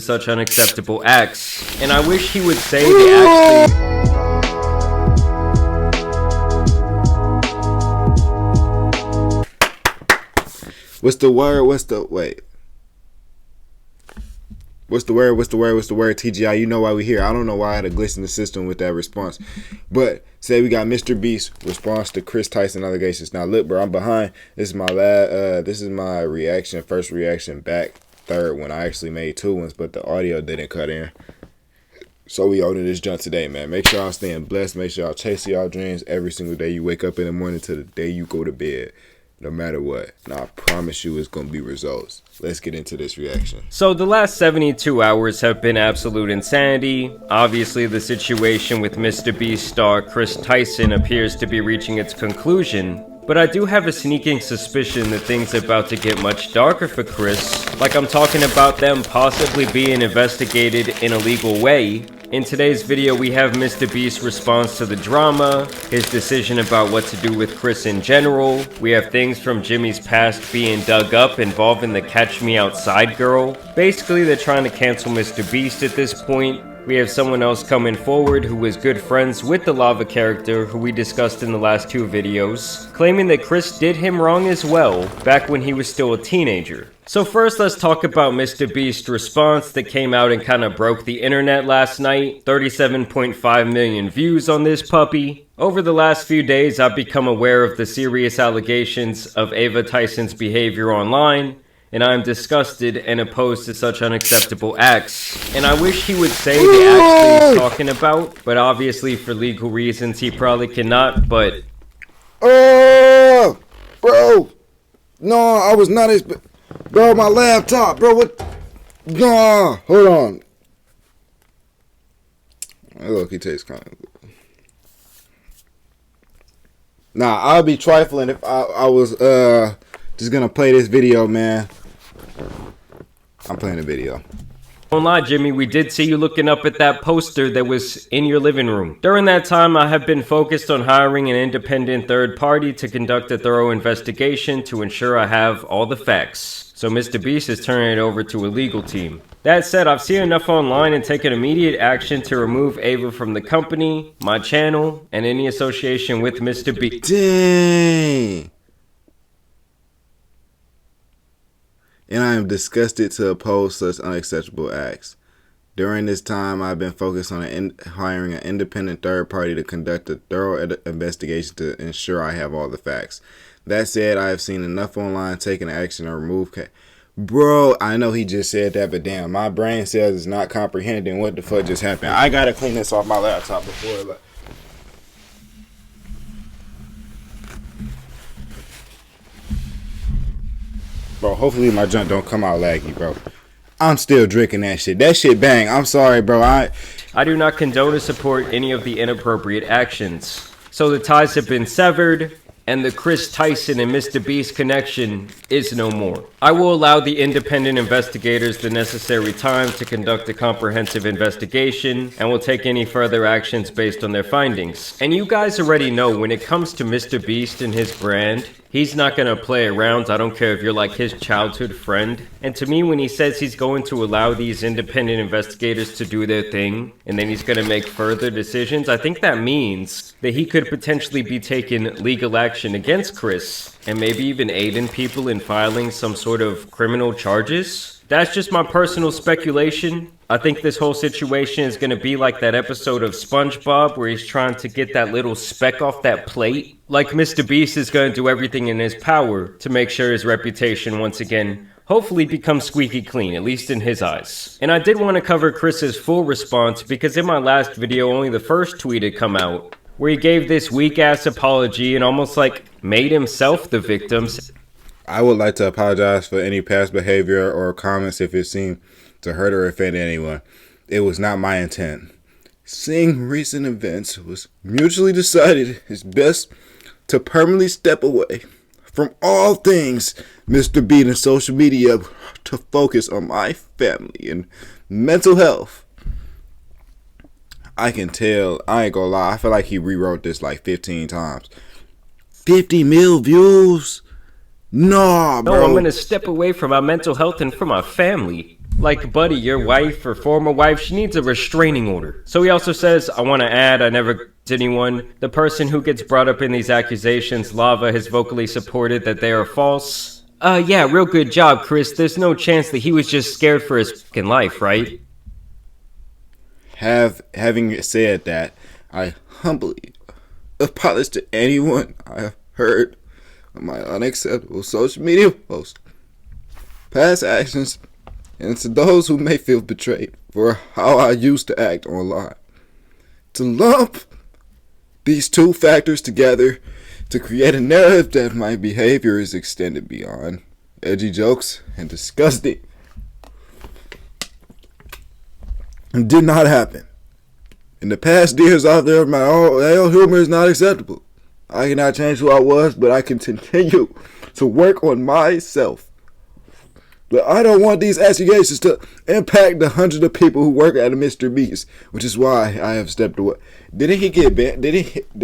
such unacceptable acts, and I wish he would say they actually... What's the word? What's the word? TGI, you know why we here. I don't know why I had a glitch in the system with that response. But say we got Mr. Beast response to Kris Tyson allegations. Now look, bro, I'm behind. This is my reaction, first reaction back, third one. I actually made two ones, but the audio didn't cut in. So we owning this junk today, man. Make sure y'all staying blessed. Make sure y'all chasing y'all dreams every single day you wake up in the morning to the day you go to bed. No matter what. And I promise you it's going to be results. Let's get into this reaction. So the last 72 hours have been absolute insanity. Obviously the situation with Mr. Beast star Kris Tyson appears to be reaching its conclusion. But I do have a sneaking suspicion that things are about to get much darker for Kris. Like I'm talking about them possibly being investigated in a legal way. In today's video, we have Mr. Beast's response to the drama, his decision about what to do with Kris in general. We have things from Jimmy's past being dug up involving the Catch Me Outside girl. Basically, they're trying to cancel Mr. Beast at this point. We have someone else coming forward who was good friends with the lava character who we discussed in the last two videos, claiming that Kris did him wrong as well, back when he was still a teenager. So first let's talk about Mr. Beast's response that came out and kind of broke the internet last night. 37.5 million views on this puppy. Over the last few days I've become aware of the serious allegations of Ava Tyson's behavior online, and I am disgusted and opposed to such unacceptable acts. And I wish he would say the acts he's talking about, but obviously for legal reasons he probably cannot, but... Oh, bro. No, I was not bro, my laptop, bro, what? No, hold on. Look, he tastes kind of good. Nah, I'll be trifling if I was just gonna play this video, man. I'm playing the video. Don't lie, Jimmy, we did see you looking up at that poster that was in your living room. During that time, I have been focused on hiring an independent third party to conduct a thorough investigation to ensure I have all the facts. So Mr. Beast is turning it over to a legal team. That said, I've seen enough online and taken immediate action to remove Ava from the company, my channel, and any association with Mr. Beast. Dang. And I am disgusted to oppose such unacceptable acts. During this time, I've been focused on hiring an independent third party to conduct a thorough investigation to ensure I have all the facts. That said, I have seen enough online taking action to remove... Bro, I know he just said that, but damn, my brain cells is not comprehending what the fuck just happened. I gotta clean this off my laptop before... Bro, hopefully my junk don't come out laggy, bro. I'm still drinking that shit. That shit bang. I'm sorry, bro. I do not condone or support any of the inappropriate actions. So the ties have been severed, and the Kris Tyson and Mr. Beast connection is no more. I will allow the independent investigators the necessary time to conduct a comprehensive investigation, and will take any further actions based on their findings. And you guys already know when it comes to Mr. Beast and his brand, he's not gonna play around. I don't care if you're like his childhood friend. And to me, when he says he's going to allow these independent investigators to do their thing, and then he's gonna make further decisions, I think that means that he could potentially be taking legal action against Kris, and maybe even aiding people in filing some sort of criminal charges. That's just my personal speculation. I think this whole situation is going to be like that episode of SpongeBob where he's trying to get that little speck off that plate. Like Mr. Beast is going to do everything in his power to make sure his reputation once again hopefully becomes squeaky clean, at least in his eyes. And I did want to cover Kris's full response because in my last video only the first tweet had come out where he gave this weak-ass apology and almost like made himself the victims. I would like to apologize for any past behavior or comments if it seemed to hurt or offend anyone. It was not my intent. Seeing recent events, it was mutually decided it's best to permanently step away from all things Mr. Beast and social media to focus on my family and mental health. I can tell, I ain't gonna lie, I feel like he rewrote this like 15 times. 50 mil views? Nah, bro. No, I'm gonna step away from my mental health and from my family. Like, buddy, your wife or former wife, she needs a restraining order. So he also says, I want to add, I never anyone. The person who gets brought up in these accusations, Lava, has vocally supported that they are false. Yeah, real good job, Kris. There's no chance that he was just scared for his fucking life, right? Having said that, I humbly apologize to anyone I have heard of my unacceptable social media posts, past actions, and to those who may feel betrayed for how I used to act online. To lump these two factors together to create a narrative that my behavior is extended beyond edgy jokes and disgusting did not happen. In the past years out there, my own humor is not acceptable. I cannot change who I was, but I can continue to work on myself. But I don't want these accusations to impact the hundreds of people who work at Mr. Beast, which is why I have stepped away. Didn't he get banned?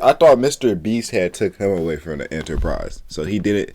I thought Mr. Beast had took him away from the enterprise, so he did it.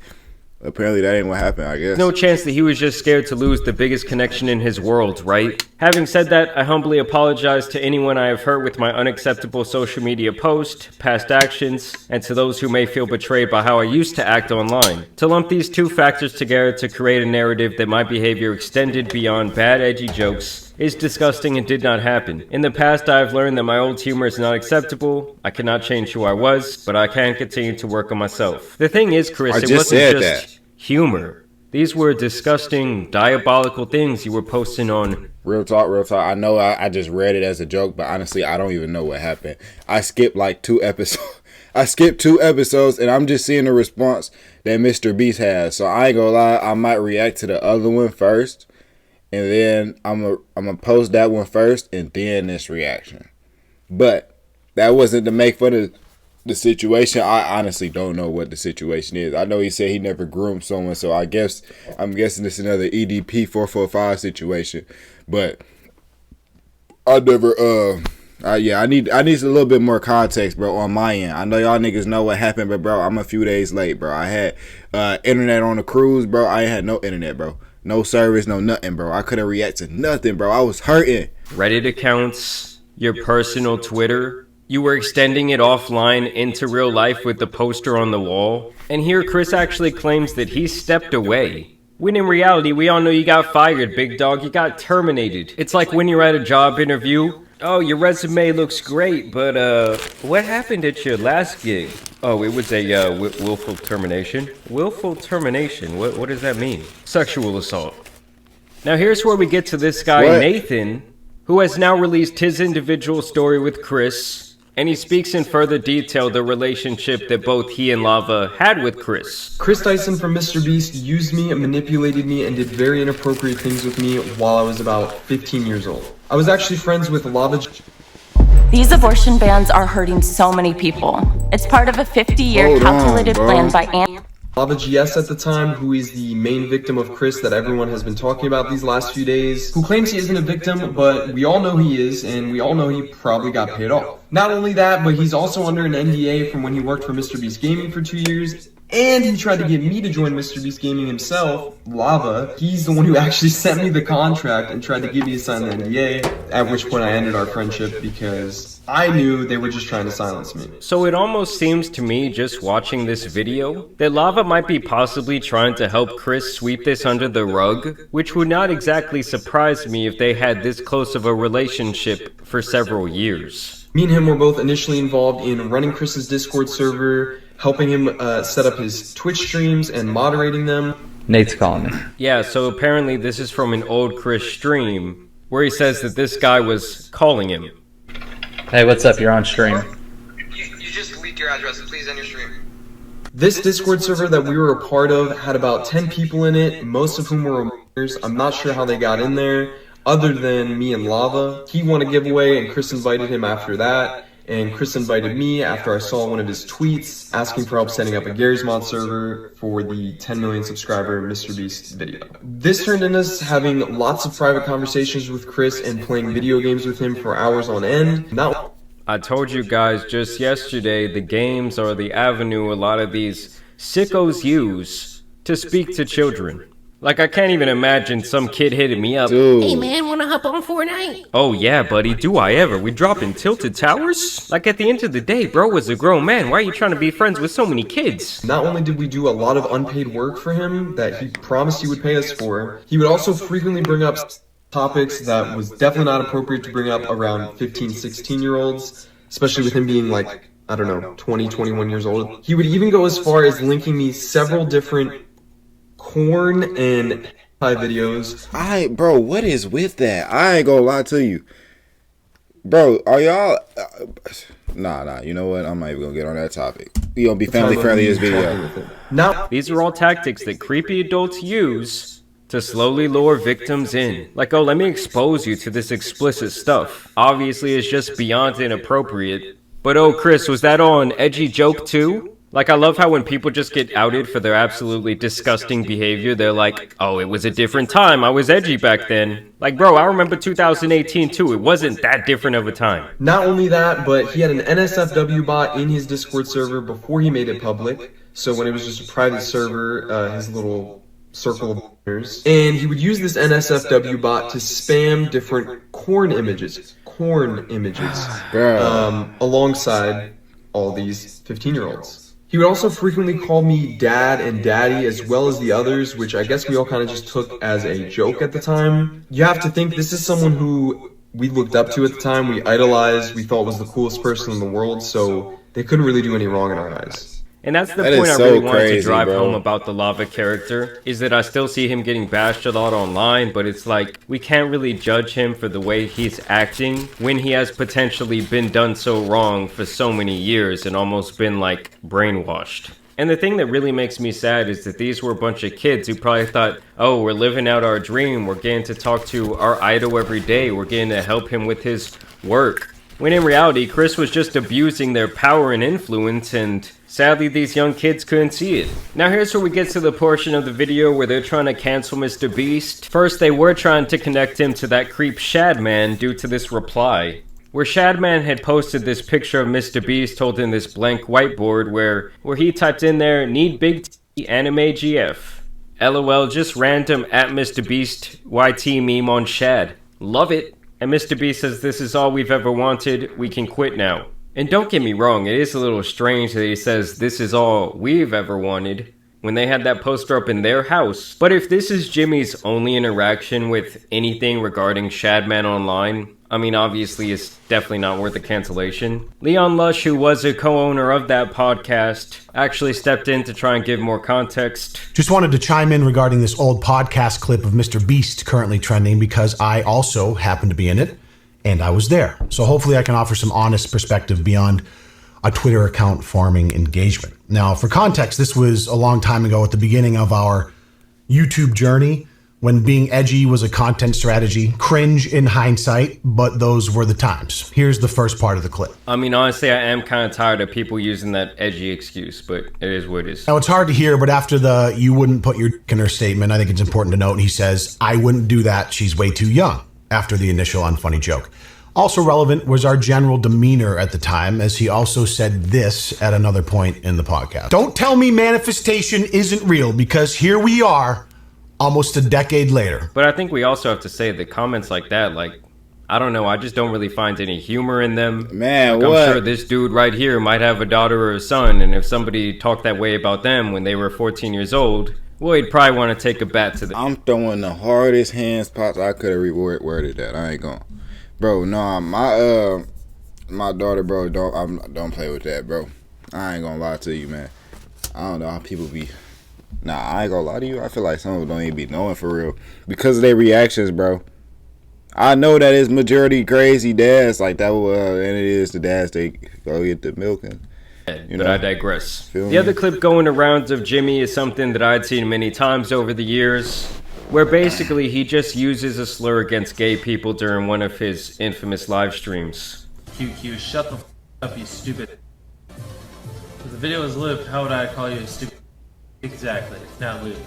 Apparently that ain't what happened, I guess. No chance that he was just scared to lose the biggest connection in his world, right? Having said that, I humbly apologize to anyone I have hurt with my unacceptable social media post, past actions, and to those who may feel betrayed by how I used to act online. To lump these two factors together to create a narrative that my behavior extended beyond bad edgy jokes is disgusting and did not happen. In the past, I have learned that my old humor is not acceptable. I cannot change who I was, but I can continue to work on myself. The thing is, Kris, it wasn't just humor. These were disgusting, diabolical things you were posting on. Real talk, real talk. I know I just read it as a joke, but honestly, I don't even know what happened. I skipped like 2 episodes. I skipped 2 episodes, and I'm just seeing the response that Mr. Beast has. So I ain't gonna lie, I might react to the other one first. And then I'm gonna post that one first and then this reaction. But that wasn't to make fun of the situation. I honestly don't know what the situation is. I know he said he never groomed someone, so I'm guessing this is another EDP 445 situation. But I never I need a little bit more context, bro, on my end. I know y'all niggas know what happened, but bro, I'm a few days late, bro. I had internet on the cruise, bro. I ain't had no internet, bro. No service, no nothing, bro. I couldn't react to nothing, bro. I was hurting. Reddit accounts, your personal Twitter. You were extending it offline into real life with the poster on the wall. And here Kris actually claims that he stepped away. When in reality, we all know you got fired, big dog. You got terminated. It's like when you're at a job interview. Oh, your resume looks great, but what happened at your last gig? Oh, it was a willful termination. Willful termination? What does that mean? Sexual assault. Now here's where we get to this guy, Nathan, who has now released his individual story with Kris. And he speaks in further detail the relationship that both he and Lava had with Kris. Kris Tyson from Mr. Beast used me, manipulated me, and did very inappropriate things with me while I was about 15 years old. I was actually friends with Lava. These abortion bans are hurting so many people. It's part of a 50-year calculated plan by Lava GS at the time, who is the main victim of Kris that everyone has been talking about these last few days, who claims he isn't a victim, but we all know he is, and we all know he probably got paid off. Not only that, but he's also under an NDA from when he worked for Mr. Beast Gaming for 2 years, and he tried to get me to join Mr. Beast Gaming himself, Lava. He's the one who actually sent me the contract and tried to get me to sign the NDA, at which point I ended our friendship because I knew they were just trying to silence me. So it almost seems to me, just watching this video, that Lava might be possibly trying to help Kris sweep this under the rug, which would not exactly surprise me if they had this close of a relationship for several years. Me and him were both initially involved in running Kris's Discord server, helping him set up his Twitch streams and moderating them. Nate's calling me. Yeah, so apparently this is from an old Kris stream where he says that this guy was calling him. Hey, what's up? You're on stream. You just leaked your address. Please end your stream. This Discord server that we were a part of had about 10 people in it, most of whom were minors. I'm not sure how they got in there, other than me and Lava. He won a giveaway and Kris invited him after that. And Kris invited me after I saw one of his tweets asking for help setting up a Gary's Mod server for the 10 million subscriber Mr. Beast video. This turned into us having lots of private conversations with Kris and playing video games with him for hours on end. I told you guys just yesterday, the games are the avenue a lot of these sickos use to speak to children. Like, I can't even imagine some kid hitting me up. Dude. Hey man, wanna hop on Fortnite? Oh yeah, buddy, do I ever? We dropping tilted towers? Like, at the end of the day, bro was a grown man. Why are you trying to be friends with so many kids? Not only did we do a lot of unpaid work for him that he promised he would pay us for, he would also frequently bring up topics that was definitely not appropriate to bring up around 15, 16-year-olds, especially with him being like, I don't know, 20, 21 years old. He would even go as far as linking me several different corn and hentai videos. Bro, what is with that? I ain't gonna lie to you. Bro, are y'all... Nah, you know what? I'm not even gonna get on that topic. We gonna be family friendly this video. Now, These are all tactics that creepy adults use to slowly lure victims in. Like, oh, let me expose you to this explicit stuff. Obviously, it's just beyond inappropriate. But oh, Kris, was that all an edgy joke too? Like, I love how when people just get outed for their absolutely disgusting behavior, they're like, oh, it was a different time, I was edgy back then. Like, bro, I remember 2018 too, it wasn't that different of a time. not only that, but he had an NSFW bot in his Discord server before he made it public. So when it was just a private server, his little circle of owners. And he would use this NSFW bot to spam different corn images, alongside all these 15-year-olds. He would also frequently call me dad and daddy as well as the others, which I guess we all kind of just took as a joke at the time. You have to think this is someone who we looked up to at the time, we idolized, we thought was the coolest person in the world, so they couldn't really do any wrong in our eyes. And that's the That point is I so really wanted to crazy, drive bro. home about the lava character, is that I still see him getting bashed a lot online, but it's like, we can't really judge him for the way he's acting when he has potentially been done so wrong for so many years and almost been like brainwashed. And the thing that really makes me sad is that these were a bunch of kids who probably thought, oh, we're living out our dream, we're getting to talk to our idol every day, we're getting to help him with his work. When in reality, Kris was just abusing their power and influence, and sadly these young kids couldn't see it. Now here's where we get to the portion of the video where they're trying to cancel Mr. Beast. First, they were trying to connect him to that creep Shadman due to this reply, where Shadman had posted this picture of Mr. Beast holding this blank whiteboard where he typed in there, need big T anime GF. LOL, just random at Mr. Beast YT meme on Shad. Love it. And Mr. Beast says, this is all we've ever wanted, we can quit now. And don't get me wrong, it is a little strange that he says this is all we've ever wanted when they had that poster up in their house. But if this is Jimmy's only interaction with anything regarding Shadman online, I mean, obviously it's definitely not worth a cancellation. Leon Lush, who was a co-owner of that podcast, actually stepped in to try and give more context. Just wanted to chime in regarding this old podcast clip of Mr. Beast currently trending because I also happened to be in it and I was there. So hopefully I can offer some honest perspective beyond a Twitter account farming engagement. Now, for context, this was a long time ago at the beginning of our YouTube journey when being edgy was a content strategy. Cringe in hindsight, but those were the times. Here's the first part of the clip. I mean, honestly, I am kind of tired of people using that edgy excuse, but it is what it is. Now, it's hard to hear, but after the you wouldn't put your dick in her statement, I think it's important to note he says, I wouldn't do that, she's way too young, after the initial unfunny joke. Also relevant was our general demeanor at the time, as he also said this at another point in the podcast. Don't tell me manifestation isn't real, because here we are, almost a decade later. But I think we also have to say that comments like that, like, I don't know, I just don't really find any humor in them. Man, like, what? I'm sure this dude right here might have a daughter or a son, and if somebody talked that way about them when they were 14 years old, well, he'd probably want to take a bat to them. I'm throwing the hardest hands pops I could have reworded that. I ain't gonna. Bro, nah, my daughter, bro, don't play with that, bro. I ain't gonna lie to you, man. I don't know how people be. Nah, I ain't gonna lie to you. I feel like some of them don't even be knowing for real because of their reactions, bro. I know that it's majority crazy dads like that, and it is the dads they go get the milk and. But I digress. Feel The me? other clip going around of Jimmy is something that I'd seen many times over the years, where basically he just uses a slur against gay people during one of his infamous live streams. QQ, shut the f up, you stupid. If the video is lived, how would I call you a stupid? Exactly, it's not lived,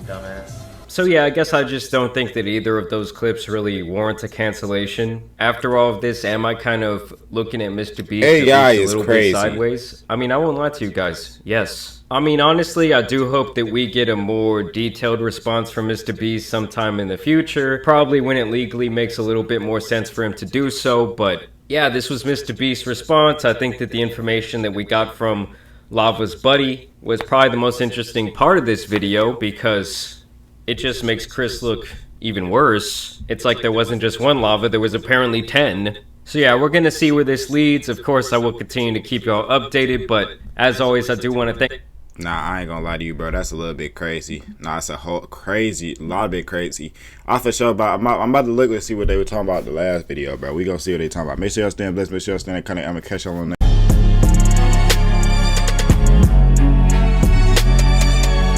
dumbass. So yeah, I guess I just don't think that either of those clips really warrant a cancellation. After all of this, am I kind of looking at Mr. Beast AI at least a is little crazy. bit sideways? I mean, I won't lie to you guys. Yes. I mean, honestly, I do hope that we get a more detailed response from Mr. Beast sometime in the future. Probably when it legally makes a little bit more sense for him to do so, but yeah, this was Mr. Beast's response. I think that the information that we got from Lava's buddy was probably the most interesting part of this video because it just makes Kris look even worse. It's like there wasn't just one Lava, there was apparently 10. So yeah, we're gonna see where this leads. Of course, I will continue to keep y'all updated, but as always, I do want to thank... Nah, I ain't gonna lie to you, bro. That's a little bit crazy. Nah, it's a lot bit crazy. I for sure about. I'm about to look and see what they were talking about the last video, bro. We gonna see what they talking about. Make sure y'all stay blessed. Make sure y'all stay iconic. I'm gonna catch y'all on the next.